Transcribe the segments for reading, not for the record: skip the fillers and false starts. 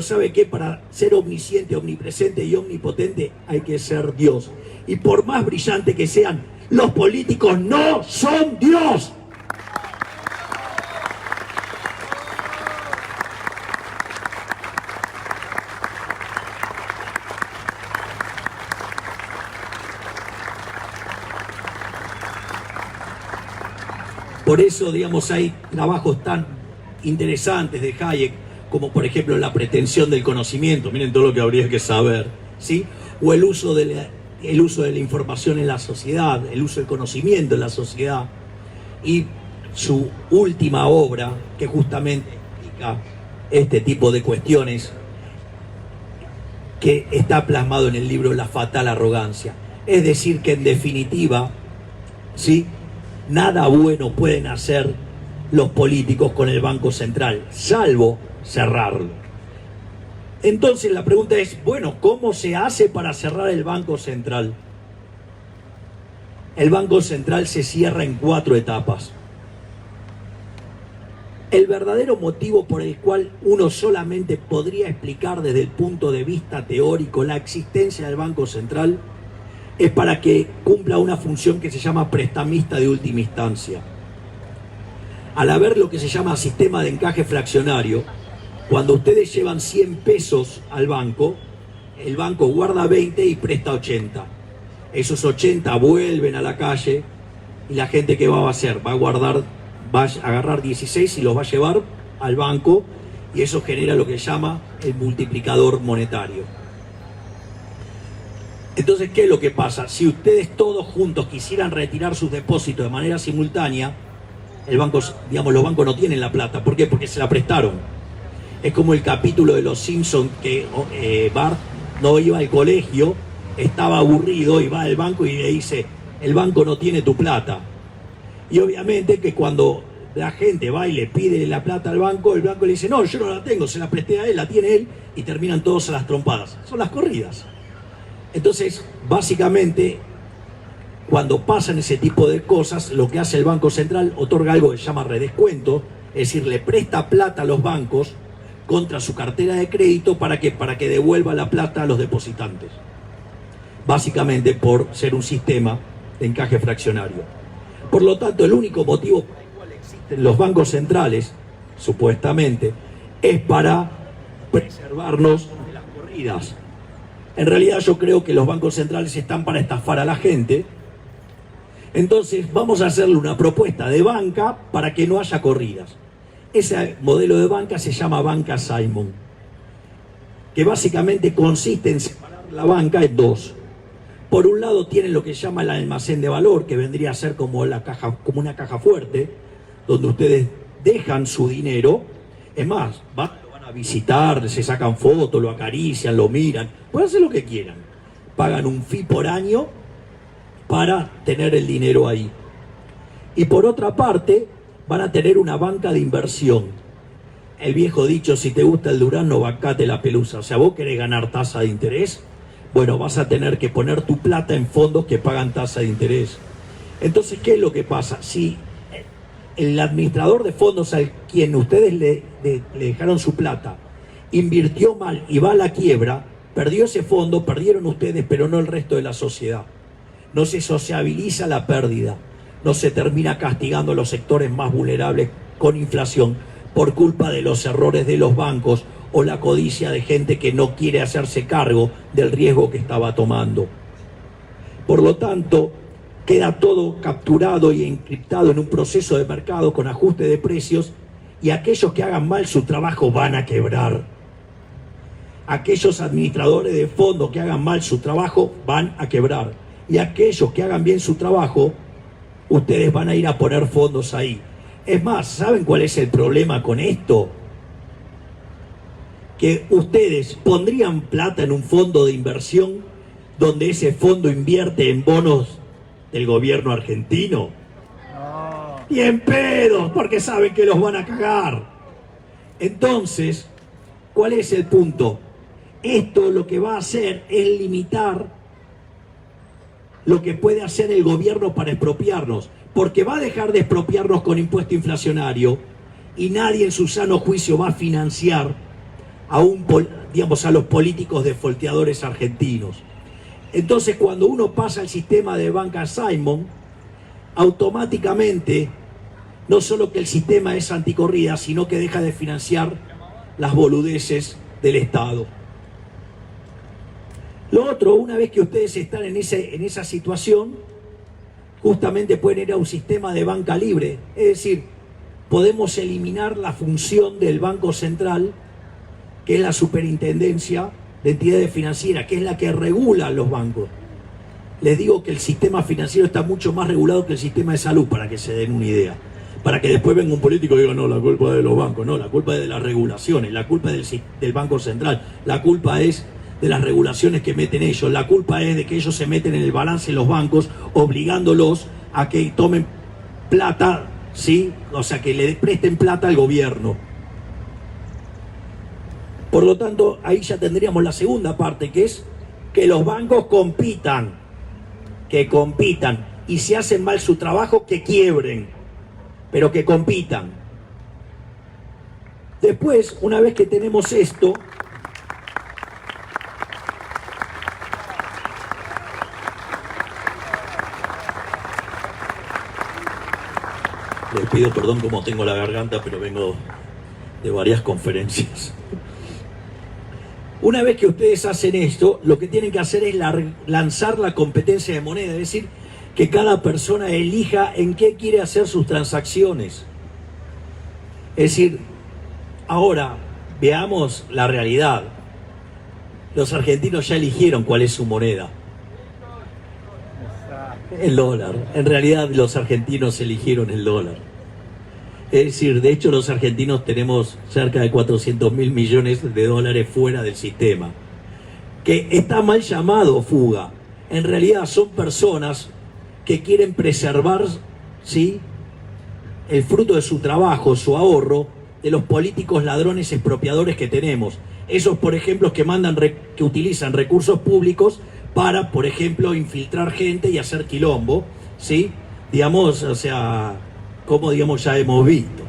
Pero ¿sabe qué? Para ser omnisciente, omnipresente y omnipotente hay que ser Dios. Y por más brillante que sean, los políticos no son Dios. Por eso, digamos, hay trabajos tan interesantes de Hayek, como por ejemplo la pretensión del conocimiento, miren todo lo que habría que saber, ¿sí? O el uso de la información en la sociedad, el uso del conocimiento en la sociedad, y su última obra, que justamente explica este tipo de cuestiones, que está plasmado en el libro La fatal arrogancia. Es decir, que en definitiva, ¿sí?, nada bueno pueden hacer los políticos con el Banco Central, salvo cerrarlo. Entonces la pregunta es, bueno, ¿cómo se hace para cerrar el Banco Central? El Banco Central se cierra en 4 etapas. El verdadero motivo por el cual uno solamente podría explicar desde el punto de vista teórico la existencia del Banco Central es para que cumpla una función que se llama prestamista de última instancia. Al haber lo que se llama sistema de encaje fraccionario, cuando ustedes llevan 100 pesos al banco, el banco guarda 20 y presta 80. Esos 80 vuelven a la calle y la gente, ¿qué va a hacer? Va a agarrar 16 y los va a llevar al banco, y eso genera lo que se llama el multiplicador monetario. Entonces, ¿qué es lo que pasa? Si ustedes todos juntos quisieran retirar sus depósitos de manera simultánea, el banco, digamos, los bancos no tienen la plata. ¿Por qué? Porque se la prestaron. Es como el capítulo de Los Simpsons que Bart no iba al colegio, estaba aburrido y va al banco y le dice, el banco no tiene tu plata. Y obviamente que cuando la gente va y le pide la plata al banco, el banco le dice, no, yo no la tengo, se la presté a él, la tiene él, y terminan todos a las trompadas. Son las corridas. Entonces, básicamente, cuando pasan ese tipo de cosas, lo que hace el Banco Central, otorga algo que se llama redescuento, es decir, le presta plata a los bancos contra su cartera de crédito para que devuelva la plata a los depositantes. Básicamente por ser un sistema de encaje fraccionario. Por lo tanto, el único motivo por el cual existen los bancos centrales, supuestamente, es para preservarnos de las corridas. En realidad yo creo que los bancos centrales están para estafar a la gente. Entonces vamos a hacerle una propuesta de banca para que no haya corridas. Ese modelo de banca se llama banca Simon, que básicamente consiste en separar la banca en 2. Por un lado tienen lo que se llama el almacén de valor, que vendría a ser como una caja fuerte, donde ustedes dejan su dinero. Es más, lo van a visitar, se sacan fotos, lo acarician, lo miran, pueden hacer lo que quieran. Pagan un fee por año para tener el dinero ahí. Y por otra parte, van a tener una banca de inversión. El viejo dicho, si te gusta el durazno, bancate la pelusa. O sea, vos querés ganar tasa de interés, bueno, vas a tener que poner tu plata en fondos que pagan tasa de interés. Entonces, ¿qué es lo que pasa? Si el administrador de fondos al quien ustedes le dejaron su plata invirtió mal y va a la quiebra, perdió ese fondo, perdieron ustedes, pero no el resto de la sociedad. No se sociabiliza la pérdida, no se termina castigando a los sectores más vulnerables con inflación por culpa de los errores de los bancos o la codicia de gente que no quiere hacerse cargo del riesgo que estaba tomando. Por lo tanto, queda todo capturado y encriptado en un proceso de mercado con ajuste de precios, y aquellos que hagan mal su trabajo van a quebrar. Aquellos administradores de fondos que hagan mal su trabajo van a quebrar. Y aquellos que hagan bien su trabajo, ustedes van a ir a poner fondos ahí. Es más, ¿saben cuál es el problema con esto? Que ustedes pondrían plata en un fondo de inversión donde ese fondo invierte en bonos del gobierno argentino. No. Y en pedos, porque saben que los van a cagar. Entonces, ¿cuál es el punto? Esto lo que va a hacer es limitar lo que puede hacer el gobierno para expropiarnos, porque va a dejar de expropiarnos con impuesto inflacionario y nadie en su sano juicio va a financiar digamos, a los políticos defolteadores argentinos. Entonces, cuando uno pasa al sistema de banca Simon, automáticamente, no solo que el sistema es anticorrida, sino que deja de financiar las boludeces del Estado. Lo otro, una vez que ustedes están en esa situación, justamente pueden ir a un sistema de banca libre. Es decir, podemos eliminar la función del Banco Central, que es la superintendencia de entidades financieras, que es la que regula los bancos. Les digo que el sistema financiero está mucho más regulado que el sistema de salud, para que se den una idea. Para que después venga un político y diga, no, la culpa es de los bancos. No, la culpa es de las regulaciones, la culpa es del Banco Central, la culpa es de las regulaciones que meten ellos, la culpa es de que ellos se meten en el balance de los bancos, obligándolos a que tomen plata, ¿sí? O sea, que le presten plata al gobierno. Por lo tanto, ahí ya tendríamos la segunda parte, que es que los bancos compitan, y si hacen mal su trabajo, que quiebren, pero que compitan. Después, una vez que tenemos esto, les pido perdón como tengo la garganta, pero vengo de varias conferencias. Una vez que ustedes hacen esto, lo que tienen que hacer es lanzar la competencia de moneda, es decir, que cada persona elija en qué quiere hacer sus transacciones. Es decir, ahora veamos la realidad. Los argentinos ya eligieron cuál es su moneda. El dólar. En realidad los argentinos eligieron el dólar. Es decir, de hecho los argentinos tenemos cerca de 400.000 millones de dólares fuera del sistema. Que está mal llamado fuga. En realidad son personas que quieren preservar, ¿sí?, el fruto de su trabajo, su ahorro, de los políticos ladrones expropiadores que tenemos. Esos, por ejemplo, que utilizan recursos públicos para, por ejemplo, infiltrar gente y hacer quilombo, ¿sí? Digamos, o sea, como digamos ya hemos visto,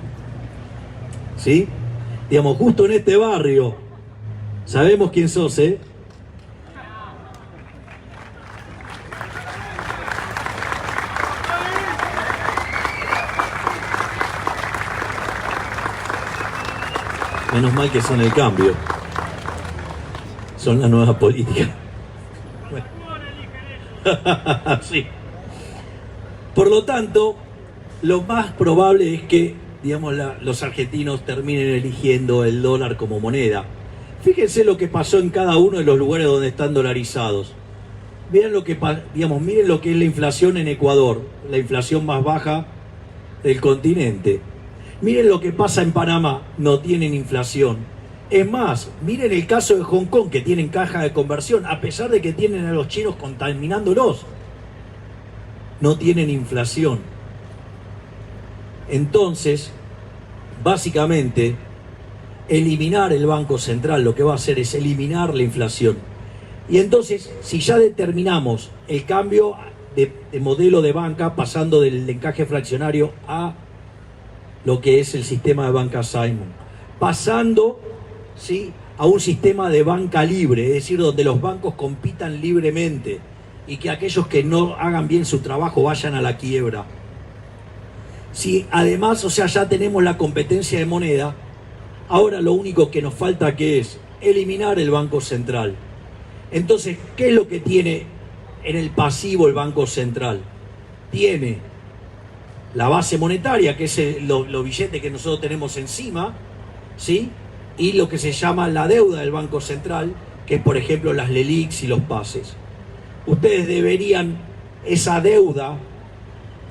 ¿sí? Digamos, justo en este barrio, sabemos quién sos, ¿eh? Menos mal que son el cambio. Son la nueva política. Bueno. Sí. Por lo tanto, lo más probable es que, digamos, los argentinos terminen eligiendo el dólar como moneda. Fíjense lo que pasó en cada uno de los lugares donde están dolarizados. Vean lo que, digamos, miren lo que es la inflación en Ecuador, la inflación más baja del continente. Miren lo que pasa en Panamá, no tienen inflación. Es más, miren el caso de Hong Kong, que tienen caja de conversión, a pesar de que tienen a los chinos contaminándolos. No tienen inflación. Entonces, básicamente, eliminar el Banco Central lo que va a hacer es eliminar la inflación. Y entonces, si ya determinamos el cambio de modelo de banca, pasando del encaje fraccionario a lo que es el sistema de banca Simon, pasando, ¿sí?, a un sistema de banca libre, es decir, donde los bancos compitan libremente y que aquellos que no hagan bien su trabajo vayan a la quiebra. Si además, o sea, ya tenemos la competencia de moneda, ahora lo único que nos falta que es eliminar el Banco Central. Entonces, ¿qué es lo que tiene en el pasivo el Banco Central? Tiene la base monetaria, que es los billetes que nosotros tenemos encima, ¿sí?, y lo que se llama la deuda del Banco Central, que es, por ejemplo, las LELIQs y los pases. Ustedes deberían esa deuda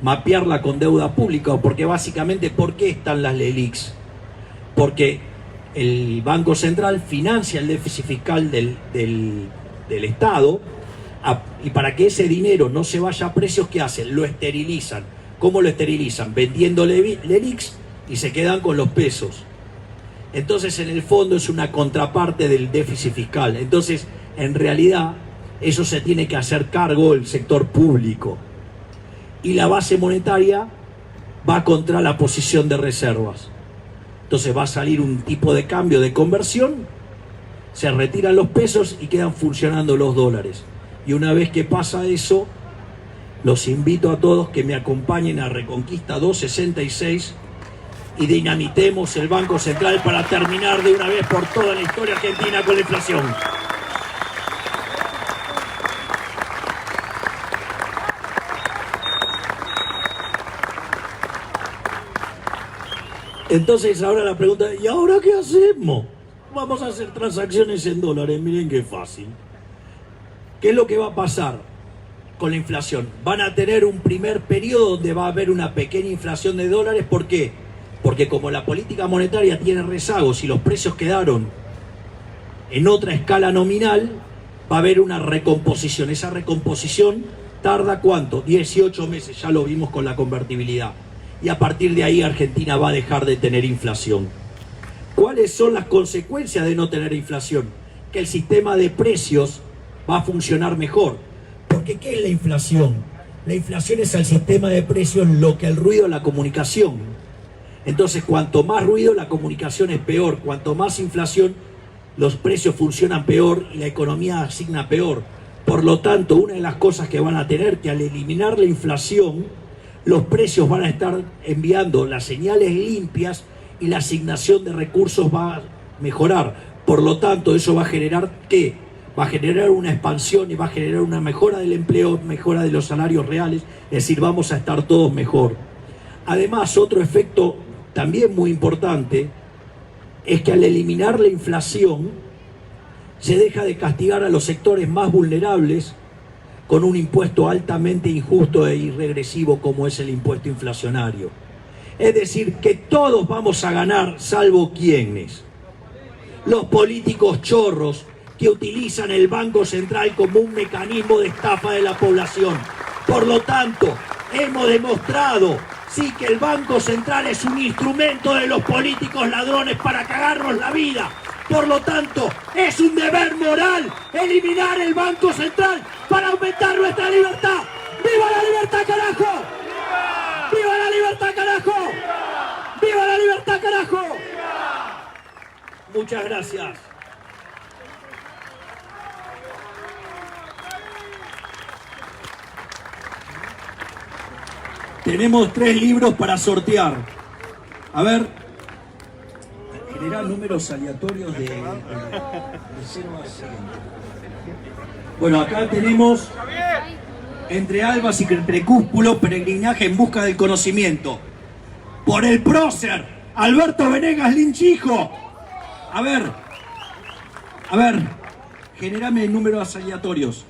mapearla con deuda pública, porque básicamente, ¿por qué están las LELIQs? Porque el Banco Central financia el déficit fiscal del Estado, y para que ese dinero no se vaya a precios, ¿qué hacen? Lo esterilizan. ¿Cómo lo esterilizan? Vendiendo LELIQs y se quedan con los pesos. Entonces, en el fondo es una contraparte del déficit fiscal. Entonces, en realidad, eso se tiene que hacer cargo el sector público. Y la base monetaria va contra la posición de reservas. Entonces va a salir un tipo de cambio de conversión Se retiran los pesos y quedan funcionando los dólares. Y una vez que pasa eso, los invito a todos que me acompañen a Reconquista 266 y dinamitemos el Banco Central para terminar de una vez por toda la historia argentina con la inflación. Entonces ahora la pregunta, ¿y ahora qué hacemos? Vamos a hacer transacciones en dólares, miren qué fácil. ¿Qué es lo que va a pasar con la inflación? Van a tener un primer periodo donde va a haber una pequeña inflación de dólares. ¿Por qué? Porque como la política monetaria tiene rezagos y los precios quedaron en otra escala nominal, va a haber una recomposición. Esa recomposición tarda ¿cuánto? 18 meses, ya lo vimos con la convertibilidad. Y a partir de ahí Argentina va a dejar de tener inflación. ¿Cuáles son las consecuencias de no tener inflación? Que el sistema de precios va a funcionar mejor. Porque ¿qué es la inflación? La inflación es el sistema de precios lo que el ruido es la comunicación. Entonces, cuanto más ruido, la comunicación es peor. Cuanto más inflación, los precios funcionan peor y la economía asigna peor. Por lo tanto, una de las cosas que van a tener que al eliminar la inflación, los precios van a estar enviando las señales limpias y la asignación de recursos va a mejorar. Por lo tanto, eso va a generar ¿qué? Va a generar una expansión y va a generar una mejora del empleo, mejora de los salarios reales, es decir, vamos a estar todos mejor. Además, otro efecto también muy importante es que al eliminar la inflación se deja de castigar a los sectores más vulnerables con un impuesto altamente injusto e irregresivo como es el impuesto inflacionario. Es decir, que todos vamos a ganar, salvo quienes. Los políticos chorros que utilizan el Banco Central como un mecanismo de estafa de la población. Por lo tanto, hemos demostrado, sí, que el Banco Central es un instrumento de los políticos ladrones para cagarnos la vida. Por lo tanto, es un deber moral eliminar el Banco Central para aumentar nuestra libertad. ¡Viva la libertad, carajo! ¡Viva la libertad, carajo! ¡Viva la libertad, carajo! Muchas gracias. Tenemos 3 libros para sortear. A ver. Generar números aleatorios de 0 a 100. Bueno, acá tenemos entre albas y crepúsculo, peregrinaje en busca del conocimiento. Por el prócer, Alberto Venegas Linchijo. A ver, generame números aleatorios.